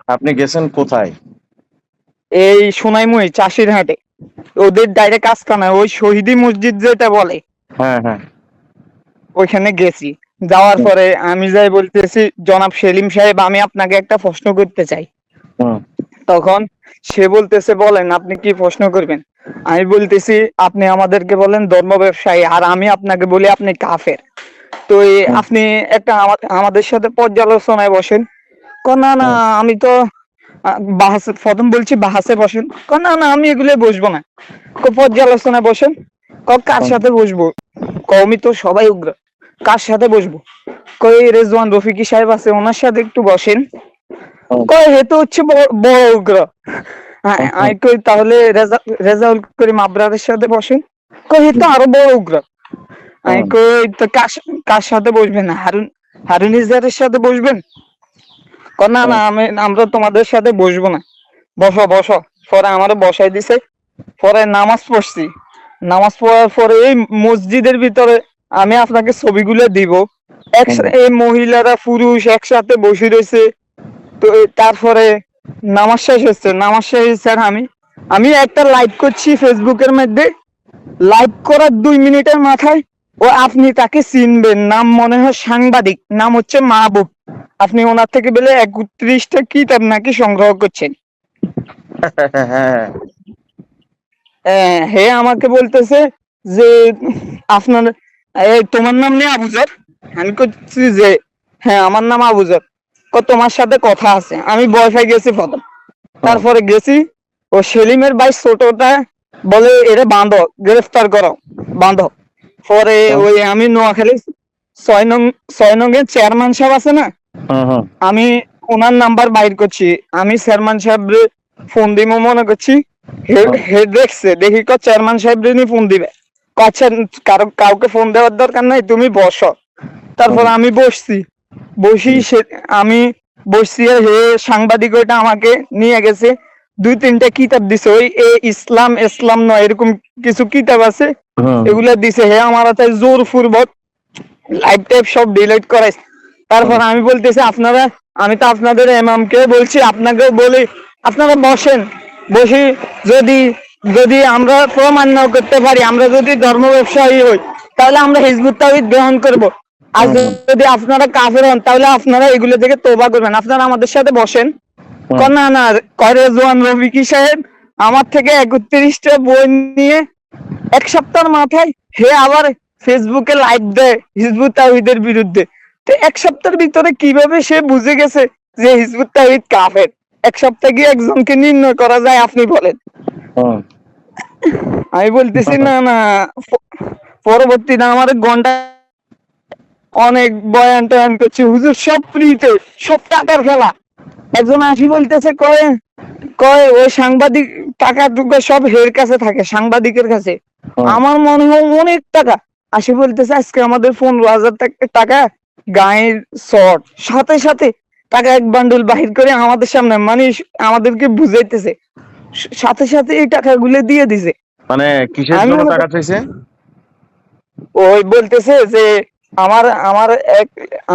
আপনি গেছেন কোথায়? এই সোনাইমুড়ি চাষির হাটে, ওদের ডাইরেক্ট আস্তানা, ওই শহীদি মসজিদ যেটা বলে, হ্যাঁ, হ্যাঁ। ওইখানে গেছি। যাওয়ার হুম, পরে আমি যাই বলতেছি, জনাব সেলিম সাহেব, আমি আপনাকে একটা প্রশ্ন করতে চাই। হুম, তখন সে বলতেছে, বলেন আপনি কি প্রশ্ন করবেন। আমি বলতেছি, আপনি আমাদেরকে বলেন ধর্ম ব্যবসায়ী, আর আমি আপনাকে বলি আপনি কাফের। তো হুম, আপনি একটা আমাদের সাথে পর্যালোচনায় বসেন। না না, হুম, আমি তো বাহাসে প্রথম বলছি, বাহাসে বসেন। না না, আমি এগুলো বসবো না। পর্যালোচনায় বসেন। কার হুম, সাথে বসবো? কওমি তো সবাই উগ্র, কার সাথে বসবো? কই রেজওয়ান রফিকি সাহেব আছে, ওনার সাথে একটু বসেন। হুম, কয় হে তো হচ্ছে বড় বড় উগ্র। হুম, আমি কই তাহলে রেজাউল করিম আবরারের সাথে বসেন। কই হে তো আরো বড় উগ্র। আমি হুম, কই তো কার সাথে বসবেন? হারুন ইজারের সাথে বসবেন? না না, হুম, আমরা তোমাদের সাথে বসবো না। বসো বসো। পরে আমারে বসাই দিছে। পরে নামাজ পড়ছি। নামাজ পড়ার পরে এই মসজিদের ভিতরে আমি আপনাকে ছবিগুলো দিব। হুম, এই মহিলারা পুরুষ একসাথে বসে রয়েছে। তো তারপরে নামাজ শেষ হচ্ছে, নামাজ শেষ হচ্ছে, আর আমি একটা লাইভ করছি ফেসবুকের মধ্যে। লাইভ করার 2 মিনিটের মাথায় আপনি তাকে চিনবেন, নাম মনে হয় সাংবাদিক, নাম হচ্ছে মাহবুব। আপনি ওনার থেকে বলে 31টা কিতাব নাকি সংগ্রহ করছেন। হ্যাঁ, হে আমাকে বলতেছে যে আপনার তোমার নাম নেই আবুজার? আমি করছি যে হ্যাঁ, আমার নাম আবুজার। তোমার সাথে কথা আছে। আমি ভয় পেয়ে গেছি প্রথম। হুম, তারপরে গেছি, ও সেলিমের ভাই ছোটটা বলে এরে বাঁধো, গ্রেফতার করো, বাঁধো। পরে হুম, ওই আমি নোয়াখালী 6 নং 6 নং-এর চেয়ারম্যান সাহেব আছে না, হুম, হুম, আমি ওনার নাম্বার বাইর করছি। আমি চেয়ারম্যান সাহেব ফোন দিব মনে করছি। হুম, হে দেখছে, দেখি চেয়ারম্যান সাহেব ফোন দিবে। আচ্ছা, কাউকে ফোন দেওয়ার দরকার নাই, তুমি বসো। তারপর হুম, আমি বসছি। বসি আমি বসছি, আর হে সাংবাদিক ওইটা আমাকে নিয়ে গেছে। 2-3টা কিতাব দিছে, ওই ইসলাম ইসলাম নয় এরকম কিছু কিতাব আছে, হুম, এগুলা দিছে। হে আমার হাতে জোর পূর্বক লাইভ টাইপ সব ডিলিট করাই। তারপর হুম, আমি বলতেছি, আমি তো আপনাদের ইমামকে বলছি, আপনাকেও বলি, আপনারা বসেন। বসি, যদি যদি আমরা প্রমাণ না করতে পারি, আমরা যদি ধর্ম ব্যবসায়ী হই, তাহলে আমরা হিজবুত তাওহীদ গ্রহণ করব। আর হুম, যদি আপনারা কাফের হন, তাহলে আপনারা এগুলো থেকে তওবা করবেন, আপনারা আমাদের সাথে বসেন। হুম, না না, রেজওয়ান রফিকি সাহেব আমার থেকে 31টা বই নিয়ে 1 সপ্তাহের মাথায় হে আবার ফেসবুকে লাইভ দেয় হিজবুত তাওহীদের বিরুদ্ধে। তো 1 সপ্তাহের ভিতরে কিভাবে সে বুঝে গেছে যে হিজবুত তাওহীদ কাফের? 1 সপ্তাহে কি একজনকে নির্ণয় করা যায়, আপনি বলেন? হুম, আমি বলতেছি না না। পরবর্তীতে আমার ঘন্টা অনেক বয়ান টয়ান করছে, হুজুর সব ফ্রিতে, সব টাকার খেলা। একজন আসি বলতেছে, কয় কয় ওই সাংবাদিক, টাকা টুকা সব হের কাছে থাকে, সাংবাদিকের কাছে। হুম, আমার মনে হয় অনেক টাকা। আসি বলতেছে, আজকে আমাদের 15,000 টাকা গায়ের শর্ট, সাথে সাথে টাকা এক বান্ডেল বাহির করে আমাদের সামনে, মানে আমাদেরকে বুঝাইতেছে, সাথে সাথে এই টাকাগুলো দিয়ে দিছে। মানে কিসের আমি জন্য মনে টাকা করি, চাইছে? ওই বলতেছে যে আমার আমার এক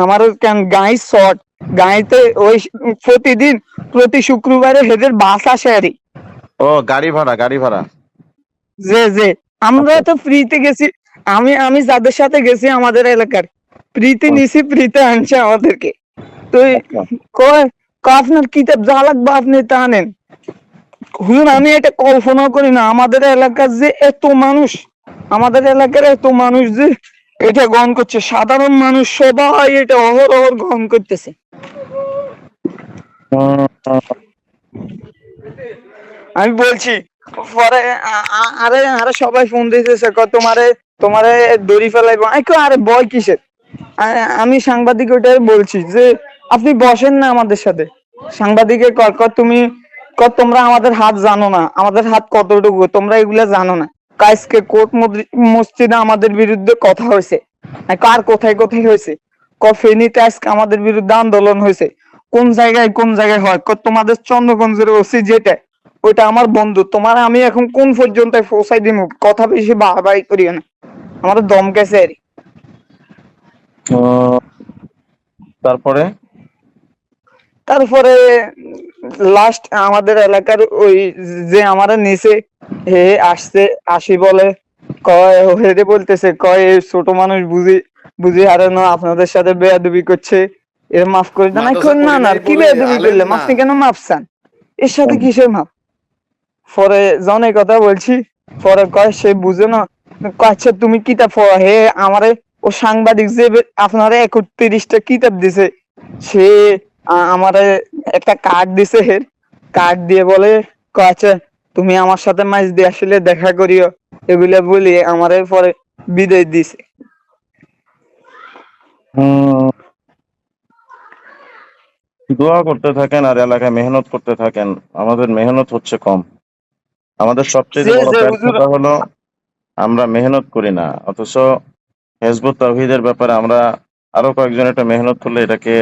আমার কেন গাই শর্ট, গাইতে ওই প্রতিদিন প্রতি শুক্রবারে হেদের বাস আসে আরই। ও, গাড়ি ভাড়া, গাড়ি ভাড়া। যে আমরা আচ্ছা, তো ফ্রিতে গেছি। আমি যাদের সাথে গেছি আমাদের এলাকার, ফ্রিতে হুম, নিছি, ফ্রিতে আনছে আমাদেরকে। তো আচ্ছা, কয় কয় আপনার কিতাব যা লাগবে আপনি তা নেন। হুজুর, আমি এটা কল্পনা করি না, আমাদের এলাকার যে এত মানুষ, আমাদের এলাকার এত মানুষ যে এটা গ্রহণ করছে, সাধারণ মানুষ সবাই এটা অহরহ গ্রহণ করতেছে। হুম, হুম, আমি বলছি, পরে আরে আরে সবাই ফোন দিতেছে, তোমারে তোমারে দড়ি ফেলাইবো। আমি কই, আরে ভয় কিসের? আমি সাংবাদিক ওইটাই বলছি যে আপনি বসেন না আমাদের সাথে। সাংবাদিকে তুমি তোমরা আমাদের হাত জানো না, আমাদের হাত কতটুকু তোমরা এগুলা জানো না। আজকে কোর্ট মসজিদে আমাদের বিরুদ্ধে কথা হয়েছে। কার কোথায় কোথায় হয়েছে? ফেনীতে আজকে আমাদের বিরুদ্ধে আন্দোলন হয়েছে। কোন জায়গায় কোন জায়গায় হয়? তোমাদের চন্দ্রগঞ্জের ওসি যেটা, ওইটা আমার বন্ধু। তোমার আমি এখন কোন পর্যন্ত পৌঁছাই দিব? কথা বেশি বাড়াবাড়ি করিও না, আমার দম গেছে আর। হুম। তারপরে? তারপরে লাস্ট আমাদের এলাকার ওই যে আমারে নিচে হে আসছে, আসি বলে কয় হেরে বলতেছে, কয় এই ছোট মানুষ বুঝি বুঝি হারানো আপনাদের সাথে বেয়াদবি করছে, এর মাফ করে দেন। আমি মাদ্রাসা কই, না পড়ি না নাই কি বলে বেয়াদবি আলেম করলাম, না। আপনি কেন মাফ চান, এর সাথে কিসের মাপ? পরে জন এই কথা বলছি, পরে কয় সে বুঝে না। কয়, আচ্ছা তুমি কিতাব পড়ো। হে আমারে ও সাংবাদিক যে আপনারে 31টা কিতাব দিছে, সে আমারে একটা কার্ড দিছে, কার্ড দিয়ে বলে, কয় আচ্ছা তুমি আমার সাথে মাইজ দিয়ে আসলে দেখা করিও, এগুলা বলি আমারে পরে বিদায় দিছে। হুম, দোয়া করতে থাকেন আর এলাকায় মেহনত করতে থাকেন। আমাদের মেহনত হচ্ছে কম। আমাদের যে সবচেয়ে বড় যে হুজুর, ব্যর্থতা হলো আমরা মেহনত করি না, অথচ হিজবুত তাওহীদের ব্যাপারে আমরা আরো কয়েকজন একটা মেহনত করলে এটাকে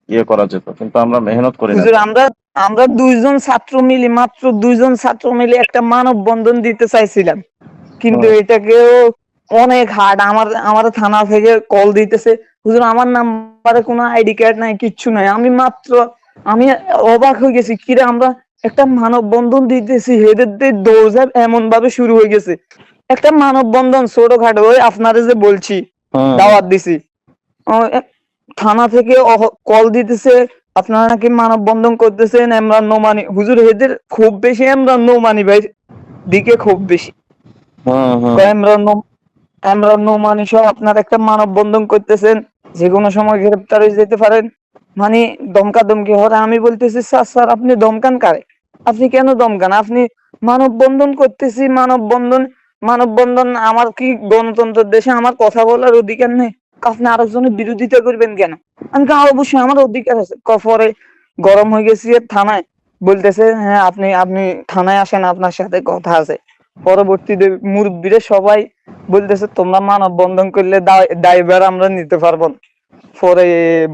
ইয়ে করা যেত, কিন্তু আমরা মেহনত করি না। হুজুর আমরা আমরা দুইজন ছাত্র মিলে, মাত্র দুইজন ছাত্র মিলে একটা মানববন্ধন দিতে চাইছিলাম, কিন্তু হুম, এটাকেও অনেক হার্ড। আমার থানা থেকে কল দিতেছে, হুজুর আমার নাম্বারে কোনো আইডি কার্ড নাই, কিচ্ছু নাই। আমি অবাক হয়ে গেছি, কিরে আমরা একটা মানববন্ধন দিতেছি, হেদের দৌড় এমন ভাবে শুরু হয়ে গেছে। একটা মানববন্ধন ছোটখাটো, ওই আপনারে যে বলছি হুম, দাওয়াত দিছি, থানা থেকে কল দিতেছে, আপনারা নাকি মানববন্ধন করতেছেন, আমরা নোমানি। হুজুর এদের খুব বেশি আমরা নোমানি ভাই দিকে খুব বেশি। হুম, হুম। কয় আমরা নোমানি সহ আপনার একটা মানববন্ধন করতেছেন, যে কোনো সময় গ্রেপ্তার হয়ে যেতে পারেন, মানে দমকা দমকি হরে। আমি বলতেছি, স্যার স্যার আপনি দমকান কারে? আপনি কেন দমকান? আপনি মানববন্ধন করতেছি, মানববন্ধন আমার কি গণতন্ত্রের দেশে আমার কথা বলার অধিকার নেই? আপনি আরেকজনের বিরোধিতা করবেন কেন? আমি কারণ অবশ্যই আমার অধিকার আছে। পরে গরম হয়ে গেছি থানায়, বলতেছে হ্যাঁ আপনি আপনি থানায় আসেন, আপনার সাথে কথা আছে। পরবর্তীতে মুরব্বীরা সবাই বলতেছে, তোমরা মানববন্ধন করলে দায়ভার আমরা নিতে পারবো না। পরে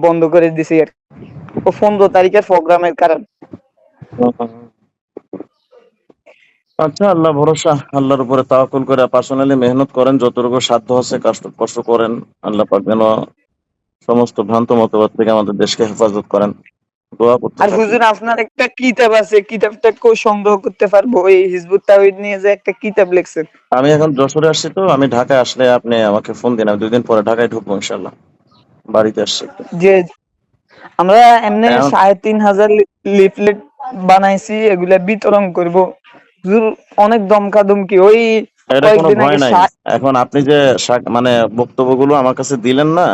বন্ধ করে দিছি আর কি। ও 15 তারিখের প্রোগ্রামের কারণ। হুম, হুম। আচ্ছা, আল্লাহ ভরসা, আল্লাহর উপরে তাওয়াক্কুল করে পার্সোনালি মেহনত করেন, যতটুকু সাধ্য আছে কষ্ট কষ্ট করেন। আল্লাহ পাক যেন সমস্ত ভ্রান্ত মতবাদ থেকে আমাদের দেশকে হেফাজত করেন। দোয়া করতে আর থাকি। হুজুর আপনার একটা কিতাব আছে, কিতাবটা কেউ সংগ্রহ করতে পারবো? ওই হিজবুত তাওহীদ নিয়ে যে একটা কিতাব লিখছেন। আমি এখন যশোরে আসছি, তো আমি ঢাকায় আসলে আপনি আমাকে ফোন দিন, আমি 2 দিন পরে ঢাকায় ঢুকবো ইনশাল্লাহ। বাড়িতে আসছি একটু। যে আমরা এমনি এখন 3500 লিফলেট বানাইছি, এগুলা বিতরণ করব। হুজুর অনেক দমকা দমকি, ওই এটা কোনো কয়েকদিন ভয় আগে নাই। এখন আপনি যে মানে বক্তব্যগুলো আমার কাছে দিলেন না,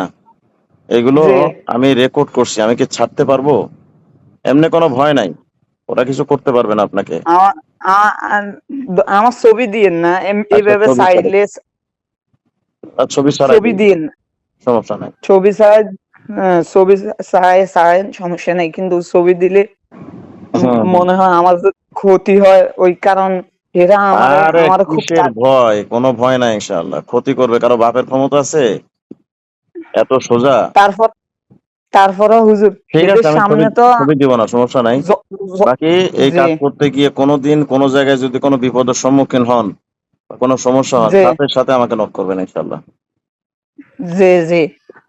এগুলো যে আমি রেকর্ড করছি, আমি কি ছাড়তে পারবো? এমনি কোনো ভয় নাই, ওরা কিছু করতে পারবে না আপনাকে। আমার আমার ছবি দিয়েন না, আচ্ছা, এইভাবে ছবি ছাড়ে, চাইলে আর ছবি ছাড়াই ছবি দিন, দিয়েন না। সমস্যা নাই। ছবি ছাড়া, ছবি ছাড়েন, সমস্যা নেই, কিন্তু ছবি দিলে হুম, হুম। মনে হয় আমার যে ক্ষতি হয়, ওই কারণ এরা আমারে আরে আমারে খুব কিসের ভয়? কোনো ভয় নাই, ইনশাআল্লাহ। ক্ষতি করবে কারো বাপের ক্ষমতা আছে এত সোজা? তারপর তারপরে হুজুর ঠিক এদের আছে, আমি ছবি সামনে তো ছবি দিব না, সমস্যা নাই। জ- জ- বাকি এই যে কাজ করতে গিয়ে কোনোদিন কোনো জায়গায় যদি কোনো বিপদের সম্মুখীন হন বা কোনো সমস্যা হয়, যে সাথে সাথে আমাকে নক করবেন ইনশাআল্লাহ। যে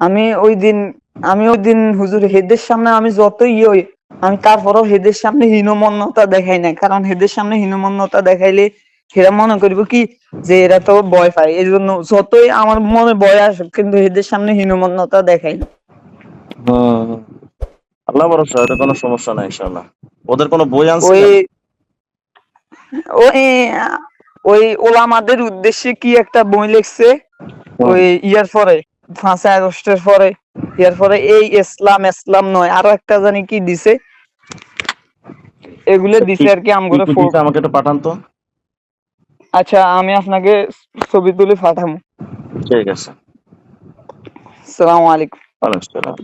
আমি ওই দিন হুজুর হেদের সামনে আমি যতই হই, আমি তারপরও হেদের সামনে হীনমন্যতা দেখাই না, কারণ হেদের সামনে হীনমন্যতা দেখাইলে হেরা মনে করবো কি, যে এরা তো ভয় পায়, এই জন্য যতই আমার মনে ভয় আসুক, কিন্তু হেদের সামনে হীনমন্যতা দেখাই না। হুম, আল্লাহ ভরসা, এটা কোনো সমস্যা নাই ইনশাআল্লাহ। ওদের কোনো বই ওই আনছিলেন? ওই ওই ওলামাদের উদ্দেশ্যে কি একটা বই লিখছে, হুম। ওই ইয়ার পরে 5ই আগস্টের পরে, ইয়ার পরে এই ইসলাম ইসলাম নয়, আরো একটা জানি কি দিছে, এগুলো কি দিছে আর কি কি আমগরে কি দিছে আমাকে একটু পাঠান তো। আচ্ছা আমি আপনাকে ছবি তুলে পাঠাবো। ঠিক আছে। আসসালামু আলাইকুম। ওয়ালাইকুম আসসালাম।